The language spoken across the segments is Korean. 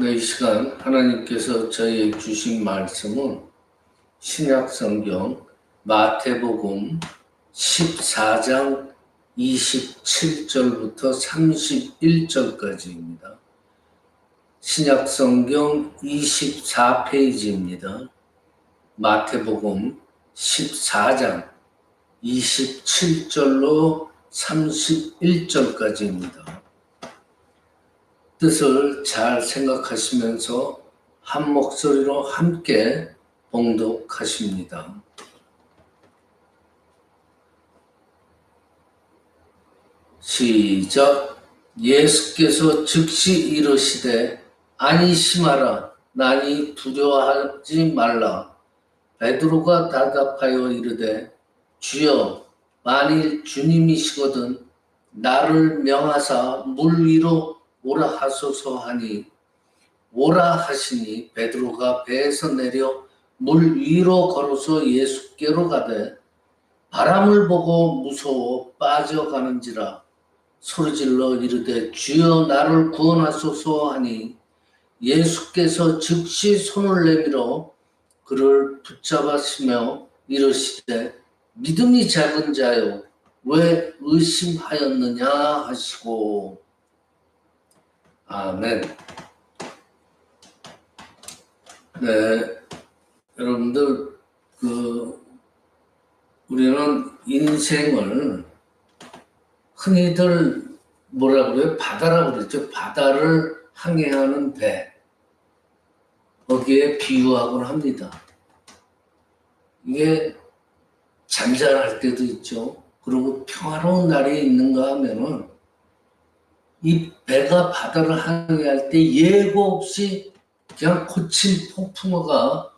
네, 이 시간 하나님께서 저희에게 주신 말씀은 신약성경 마태복음 14장 27절부터 31절까지입니다. 신약성경 24페이지입니다. 마태복음 14장 27절로 31절까지입니다. 뜻을 잘 생각하시면서 한 목소리로 함께 봉독하십니다. 시작. 예수께서 즉시 이르시되 안심하라, 나니 두려워하지 말라. 베드로가 대답하여 이르되 주여, 만일 주님이시거든 나를 명하사 물 위로 오라 하소서 하니 오라 하시니 베드로가 배에서 내려 물 위로 걸어서 예수께로 가되 바람을 보고 무서워 빠져가는지라 소리질러 이르되 주여 나를 구원하소서 하니 예수께서 즉시 손을 내밀어 그를 붙잡으시며 이르시되 믿음이 작은 자여 왜 의심하였느냐 하시고. 아멘. 네, 여러분들 우리는 인생을 흔히들 뭐라 그래요? 바다라고 그러죠. 바다를 항해하는 배, 거기에 비유하곤 합니다. 이게 잔잔할 때도 있죠. 그리고 평화로운 날이 있는가 하면은 이 배가 바다를 항해할 때 예고 없이 그냥 거친 폭풍우가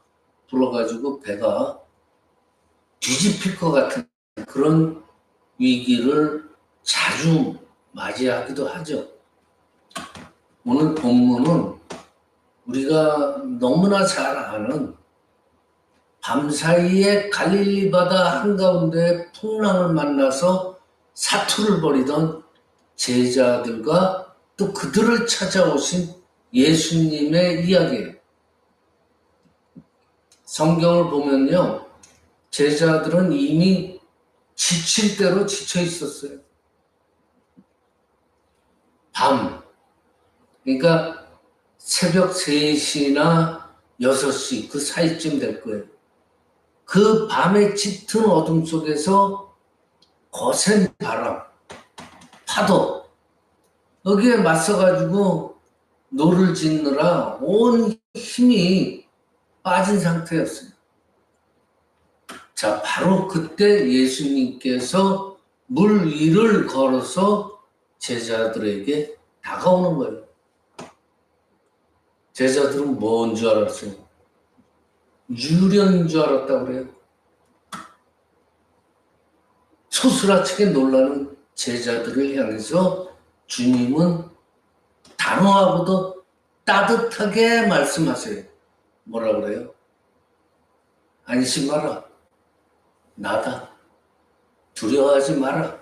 불어가지고 배가 뒤집힐 것 같은 그런 위기를 자주 맞이하기도 하죠. 오늘 본문은 우리가 너무나 잘 아는 밤사이에 갈릴리 바다 한가운데 풍랑을 만나서 사투를 벌이던 제자들과 또 그들을 찾아오신 예수님의 이야기예요. 성경을 보면요, 제자들은 이미 지칠 대로 지쳐 있었어요. 밤, 그러니까 새벽 3시나 6시 그 사이쯤 될 거예요. 그 밤에 짙은 어둠 속에서 거센 바람, 파도, 여기에 맞서가지고 노를 짓느라 온 힘이 빠진 상태였어요. 자, 바로 그때 예수님께서 물 위를 걸어서 제자들에게 다가오는 거예요. 제자들은 뭔 줄 알았어요? 유령인 줄 알았다고 그래요. 소스라치게 놀라는 제자들을 향해서 주님은 단호하고도 따뜻하게 말씀하세요. 뭐라 그래요? 안심하라. 나다. 두려워하지 마라.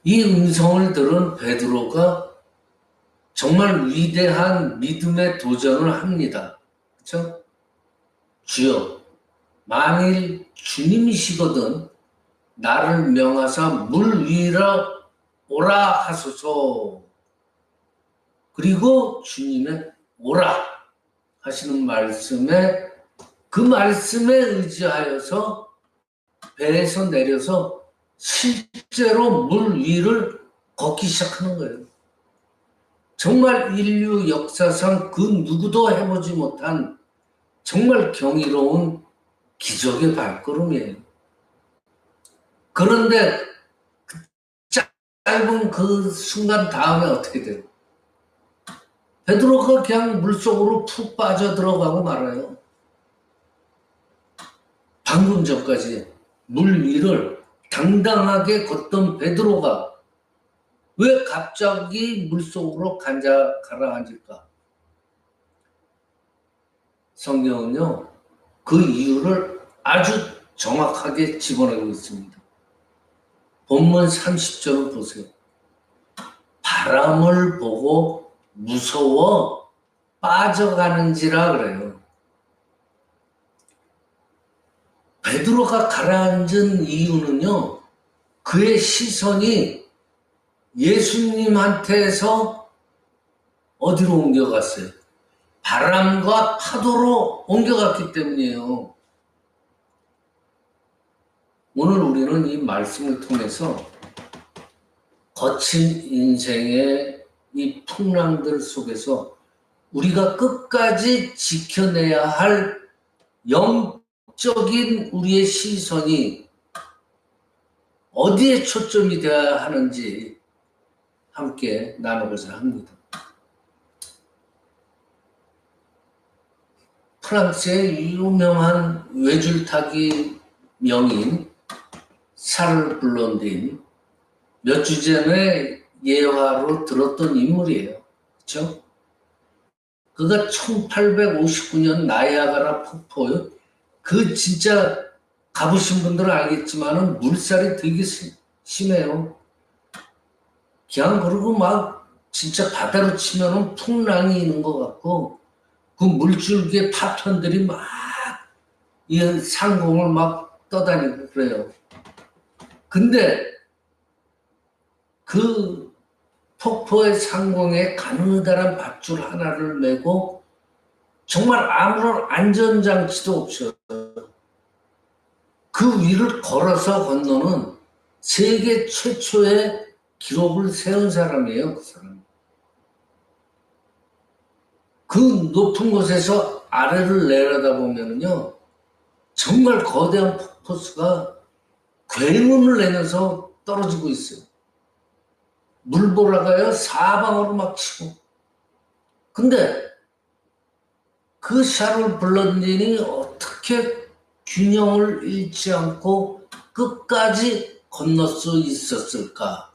이 음성을 들은 베드로가 정말 위대한 믿음의 도전을 합니다. 그렇죠? 주여, 만일 주님이시거든 나를 명하사 물 위로 오라 하소서. 그리고 주님의 오라 하시는 말씀에, 그 말씀에 의지하여서 배에서 내려서 실제로 물 위를 걷기 시작하는 거예요. 정말 인류 역사상 그 누구도 해보지 못한 정말 경이로운 기적의 발걸음이에요. 그런데 짧은 그 순간 다음에 어떻게 돼요? 베드로가 그냥 물속으로 푹 빠져들어가고 말아요. 방금 전까지 물 위를 당당하게 걷던 베드로가 왜 갑자기 물속으로 가라앉을까? 성경은요, 그 이유를 아주 정확하게 집어내고 있습니다. 본문 30절을 보세요. 바람을 보고 무서워 빠져가는지라 그래요. 베드로가 가라앉은 이유는요, 그의 시선이 예수님한테서 어디로 옮겨갔어요? 바람과 파도로 옮겨갔기 때문이에요. 오늘 우리는 이 말씀을 통해서 거친 인생의 이 풍랑들 속에서 우리가 끝까지 지켜내야 할 영적인 우리의 시선이 어디에 초점이 되어야 하는지 함께 나누고자 합니다. 프랑스의 유명한 외줄타기 명인 샤를 블론딘, 몇 주 전에 예화로 들었던 인물이에요. 그렇죠? 그가 1859년 나이아가라 폭포, 그 진짜 가보신 분들은 알겠지만은 물살이 되게 심해요. 그냥 그러고 막 진짜 바다로 치면은 풍랑이 있는 것 같고, 그 물줄기의 파편들이 막 이 상공을 막 떠다니고 그래요. 근데 그 폭포의 상공에 가느다란 밧줄 하나를 메고 정말 아무런 안전장치도 없어요. 그 위를 걸어서 건너는 세계 최초의 기록을 세운 사람이에요, 그 사람. 그 높은 곳에서 아래를 내려다보면요, 정말 거대한 폭포수가 굉음을 내면서 떨어지고 있어요. 물보라가요, 사방으로 막 치고. 근데 그 샤를 블론딘이 어떻게 균형을 잃지 않고 끝까지 건널 수 있었을까?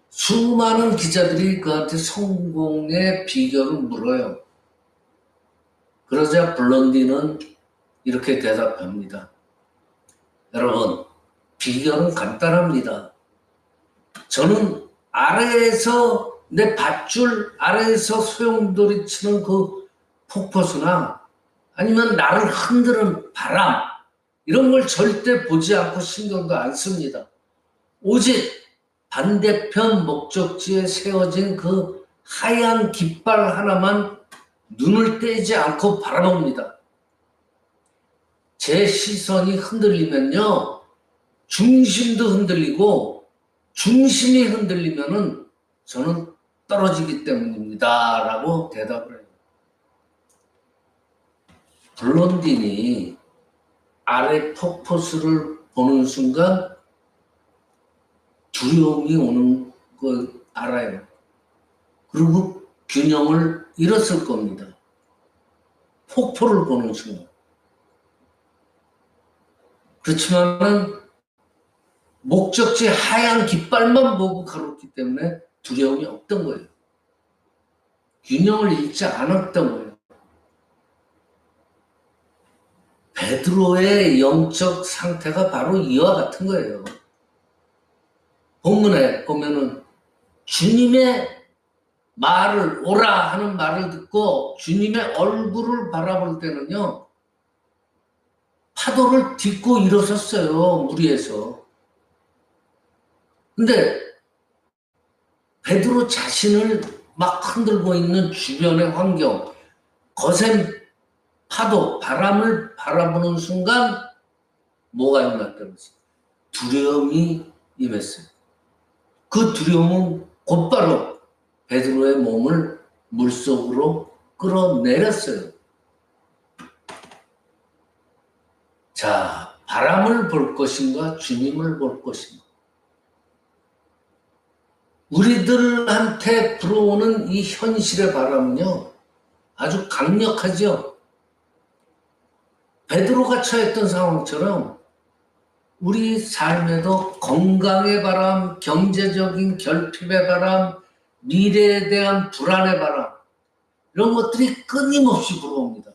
수많은 기자들이 그한테 성공의 비결을 물어요. 그러자 블론딘은 이렇게 대답합니다. 여러분, 비결은 간단합니다. 저는 아래에서 내 밧줄 아래에서 소용돌이 치는 그 폭포수나 아니면 나를 흔드는 바람, 이런 걸 절대 보지 않고 신경도 안 씁니다. 오직 반대편 목적지에 세워진 그 하얀 깃발 하나만 눈을 떼지 않고 바라봅니다. 제 시선이 흔들리면요, 중심도 흔들리고 중심이 흔들리면은 저는 떨어지기 때문입니다. 라고 대답을 해요. 블론딘이 아래 폭포수를 보는 순간 두려움이 오는 걸 알아요. 그리고 균형을 잃었을 겁니다. 폭포를 보는 순간. 그렇지만은 목적지 하얀 깃발만 보고 걸었기 때문에 두려움이 없던 거예요. 균형을 잃지 않았던 거예요. 베드로의 영적 상태가 바로 이와 같은 거예요. 본문에 보면은 주님의 말을, 오라 하는 말을 듣고 주님의 얼굴을 바라볼 때는요, 파도를 딛고 일어섰어요, 무리에서. 근데 베드로 자신을 막 흔들고 있는 주변의 환경, 거센 파도, 바람을 바라보는 순간 뭐가 임했다면서? 두려움이 임했어요. 그 두려움은 곧바로 베드로의 몸을 물속으로 끌어내렸어요. 자, 바람을 볼 것인가, 주님을 볼 것인가? 우리들한테 불어오는 이 현실의 바람은요, 아주 강력하죠. 베드로가 처했던 상황처럼 우리 삶에도 건강의 바람, 경제적인 결핍의 바람, 미래에 대한 불안의 바람, 이런 것들이 끊임없이 불어옵니다.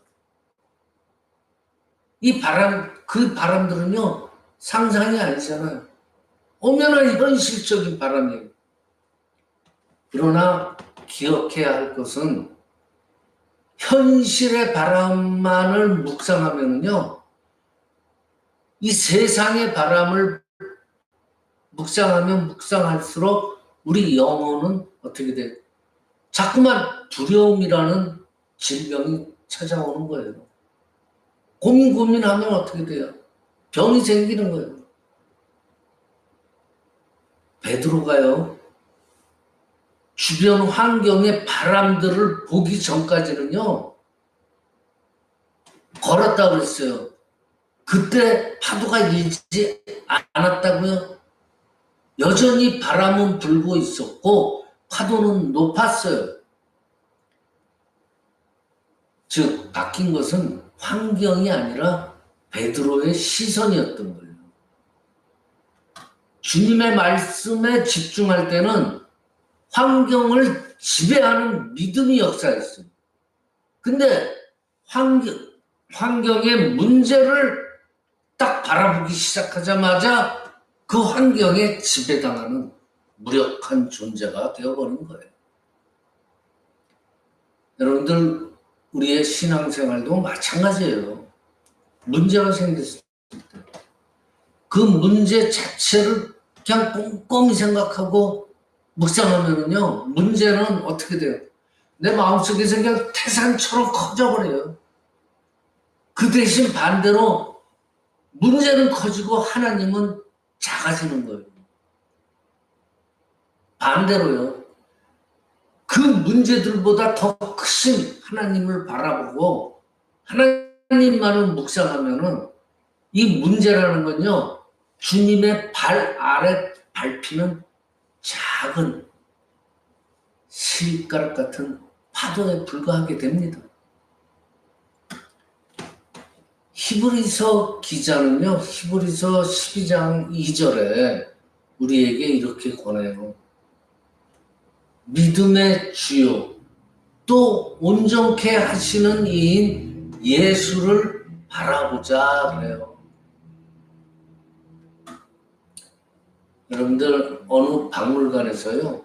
이 바람, 그 바람들은요, 상상이 아니잖아요. 엄연한 현실적인 바람이에요. 그러나 기억해야 할 것은 현실의 바람만을 묵상하면요, 이 세상의 바람을 묵상하면 묵상할수록 우리 영혼은 어떻게 돼요? 자꾸만 두려움이라는 질병이 찾아오는 거예요. 고민하면 어떻게 돼요? 병이 생기는 거예요. 베드로가요, 주변 환경의 바람들을 보기 전까지는요, 걸었다고 그랬어요. 그때 파도가 일지 않았다고요? 여전히 바람은 불고 있었고 파도는 높았어요. 즉 바뀐 것은 환경이 아니라 베드로의 시선이었던 거예요. 주님의 말씀에 집중할 때는 환경을 지배하는 믿음이 역사했어요. 근데 환경의 문제를 딱 바라보기 시작하자마자 그 환경에 지배당하는 무력한 존재가 되어버린 거예요. 여러분들, 우리의 신앙생활도 마찬가지예요. 문제가 생겼을 때 그 문제 자체를 그냥 꼼꼼히 생각하고 묵상하면요, 문제는 어떻게 돼요? 내 마음속에서 그냥 태산처럼 커져버려요. 그 대신 반대로 문제는 커지고 하나님은 작아지는 거예요. 반대로요, 그 문제들보다 더 크신 하나님을 바라보고 하나님만을 묵상하면은 이 문제라는 건요, 주님의 발 아래 밟히는 작은 실가락 같은 파도에 불과하게 됩니다. 히브리서 기자는요, 히브리서 12장 2절에 우리에게 이렇게 권해요. 믿음의 주요 또 온전케 하시는 이인 예수를 바라보자 그래요. 여러분들, 어느 박물관에서요,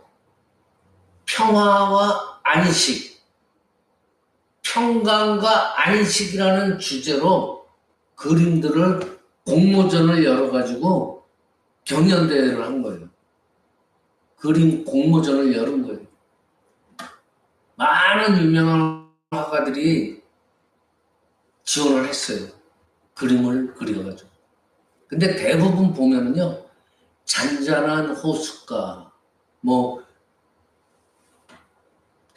평화와 안식, 평강과 안식이라는 주제로 그림들을, 공모전을 열어가지고 경연대회를 한 거예요. 그림 공모전을 열은 거예요. 많은 유명한 화가들이 지원을 했어요. 그림을 그려가지고. 근데 대부분 보면은요, 잔잔한 호숫가,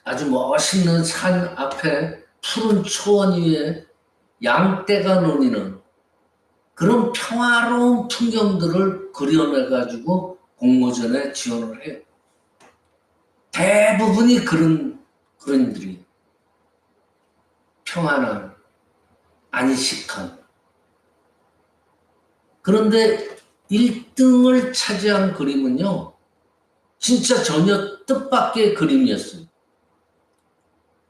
아주 멋있는 산 앞에 푸른 초원 위에 양떼가 노니는 그런 평화로운 풍경들을 그려내가지고 공모전에 지원을 해요. 대부분이 그런 그림들이 평안한, 안식한. 그런데 1등을 차지한 그림은요, 진짜 전혀 뜻밖의 그림이었어요.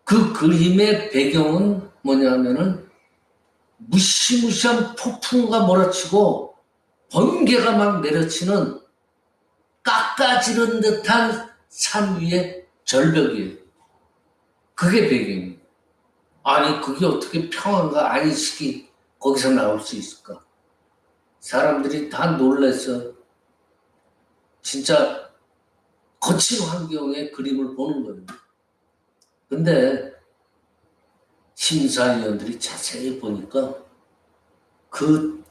그 그림의 배경은 뭐냐면은 무시무시한 폭풍우가 몰아치고 번개가 막 내려치는 깎아지른 듯한 산 위의 절벽이에요. 그게 배경이에요. 아니, 그게 어떻게 평안과 안식이 거기서 나올 수 있을까? 사람들이 다 놀라서 진짜 거친 환경의 그림을 보는 거예요. 근데 심사위원들이 자세히 보니까 그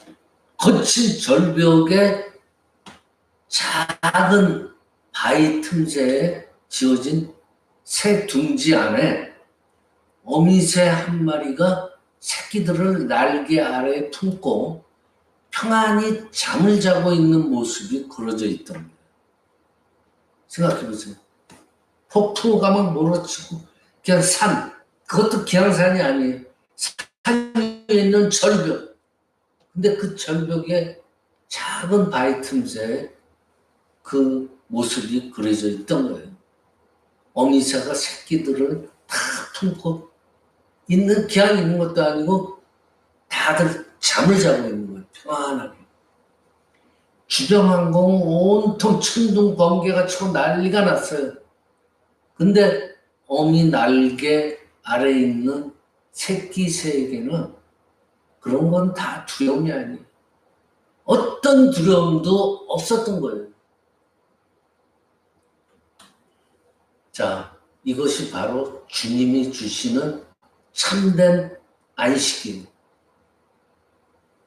거친 절벽에 작은 바위 틈새에 지어진 새 둥지 안에 어미새 한 마리가 새끼들을 날개 아래에 품고 평안히 잠을 자고 있는 모습이 그려져 있던 거예요. 생각해보세요. 폭풍우가 막 몰아치고 그냥 산, 그것도 그냥 산이 아니에요. 산 위에 있는 절벽. 근데 그 절벽에 작은 바위 틈새에 그 모습이 그려져 있던 거예요. 어미새가 새끼들을 다 품고 그냥 있는 것도 아니고 다들 잠을 자고 있는 거예요. 평안하게. 주변 항공은 온통 천둥 번개가 치고 난리가 났어요. 근데 어미 날개 아래에 있는 새끼 새에게는 그런 건 다 두려움이 아니에요. 어떤 두려움도 없었던 거예요. 자, 이것이 바로 주님이 주시는 참된 안식이에요.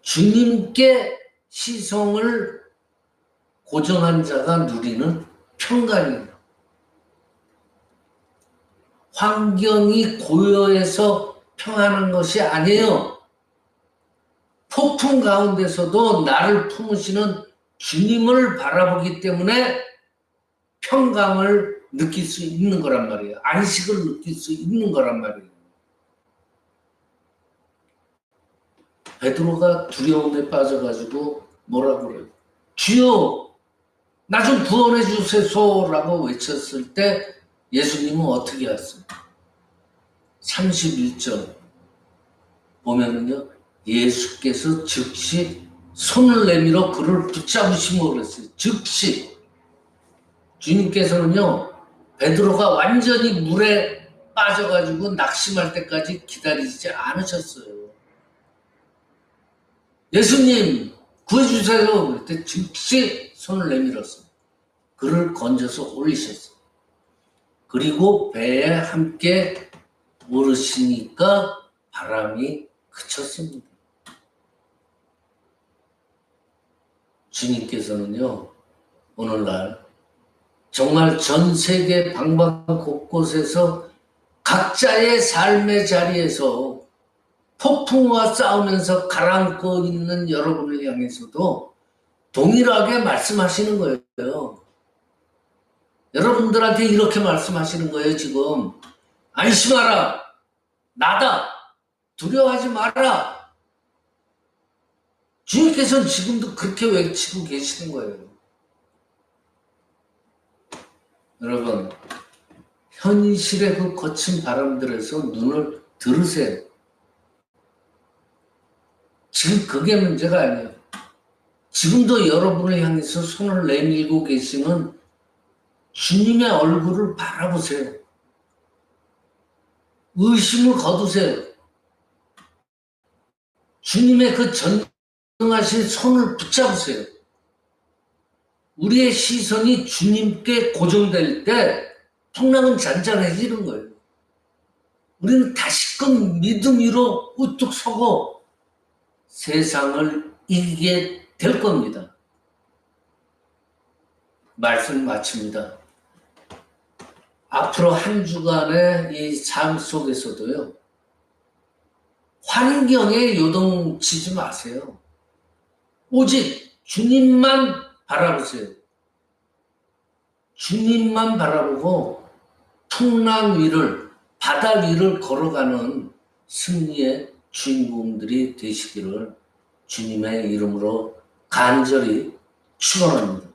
주님께 시선을 고정한 자가 누리는 평강이에요. 환경이 고요해서 평안한 것이 아니에요. 폭풍 가운데서도 나를 품으시는 주님을 바라보기 때문에 평강을 느낄 수 있는 거란 말이에요. 안식을 느낄 수 있는 거란 말이에요. 베드로가 두려움에 빠져가지고 뭐라고 그래요? 주여, 나 좀 구원해 주세요라고 외쳤을 때 예수님은 어떻게 하셨어요? 31절 보면은요, 예수께서 즉시 손을 내밀어 그를 붙잡으시고 그랬어요. 즉시. 주님께서는요, 베드로가 완전히 물에 빠져가지고 낙심할 때까지 기다리지 않으셨어요. 예수님 구해주세요. 그때 즉시 손을 내밀었어요. 그를 건져서 올리셨어요. 그리고 배에 함께 오르시니까 바람이 그쳤습니다. 주님께서는요, 오늘날 정말 전 세계 방방 곳곳에서 각자의 삶의 자리에서 폭풍과 싸우면서 가라앉고 있는 여러분을 향해서도 동일하게 말씀하시는 거예요. 여러분들한테 이렇게 말씀하시는 거예요, 지금. 안심하라. 나다. 두려워하지 마라. 주님께서는 지금도 그렇게 외치고 계시는 거예요. 여러분, 현실의 그 거친 바람들에서 눈을 들으세요. 지금 그게 문제가 아니에요. 지금도 여러분을 향해서 손을 내밀고 계시는 주님의 얼굴을 바라보세요. 의심을 거두세요. 주님의 그 전능하신 손을 붙잡으세요. 우리의 시선이 주님께 고정될 때 풍랑은 잔잔해지는 거예요. 우리는 다시금 믿음 위로 우뚝 서고 세상을 이기게 될 겁니다. 말씀 마칩니다. 앞으로 한 주간의 이 삶 속에서도요, 환경에 요동치지 마세요. 오직 주님만 바라보세요. 주님만 바라보고 풍랑 위를, 바다 위를 걸어가는 승리의 주인공들이 되시기를 주님의 이름으로 간절히 축원합니다.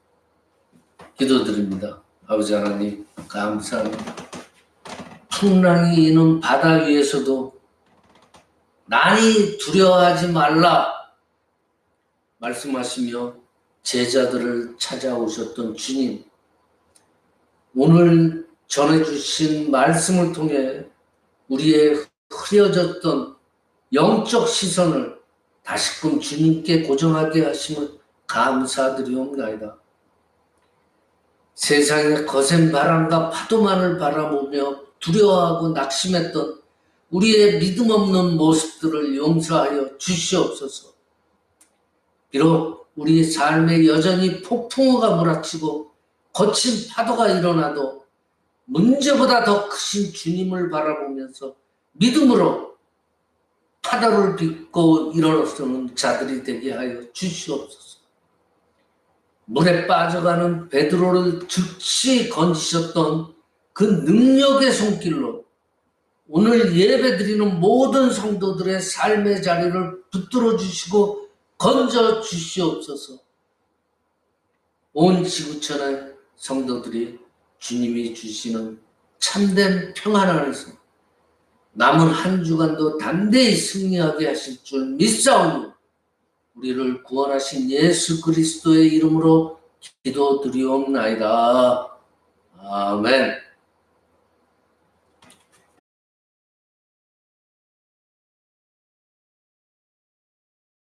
기도드립니다. 아버지 하나님, 감사합니다. 풍랑이 있는 바다 위에서도 난이 두려워하지 말라 말씀하시며 제자들을 찾아오셨던 주님, 오늘 전해주신 말씀을 통해 우리의 흐려졌던 영적 시선을 다시금 주님께 고정하게 하심을 감사드리옵나이다. 세상의 거센 바람과 파도만을 바라보며 두려워하고 낙심했던 우리의 믿음 없는 모습들을 용서하여 주시옵소서. 비록 우리 삶에 여전히 폭풍우가 몰아치고 거친 파도가 일어나도 문제보다 더 크신 주님을 바라보면서 믿음으로 파도를 딛고 일어서는 자들이 되게 하여 주시옵소서. 물에 빠져가는 베드로를 즉시 건지셨던 그 능력의 손길로 오늘 예배드리는 모든 성도들의 삶의 자리를 붙들어 주시고 건져 주시옵소서. 온 지구촌의 성도들이 주님이 주시는 참된 평안 안에서 남은 한 주간도 담대히 승리하게 하실 줄 믿사오니 우리를 구원하신 예수 그리스도의 이름으로 기도드리옵나이다. 아멘.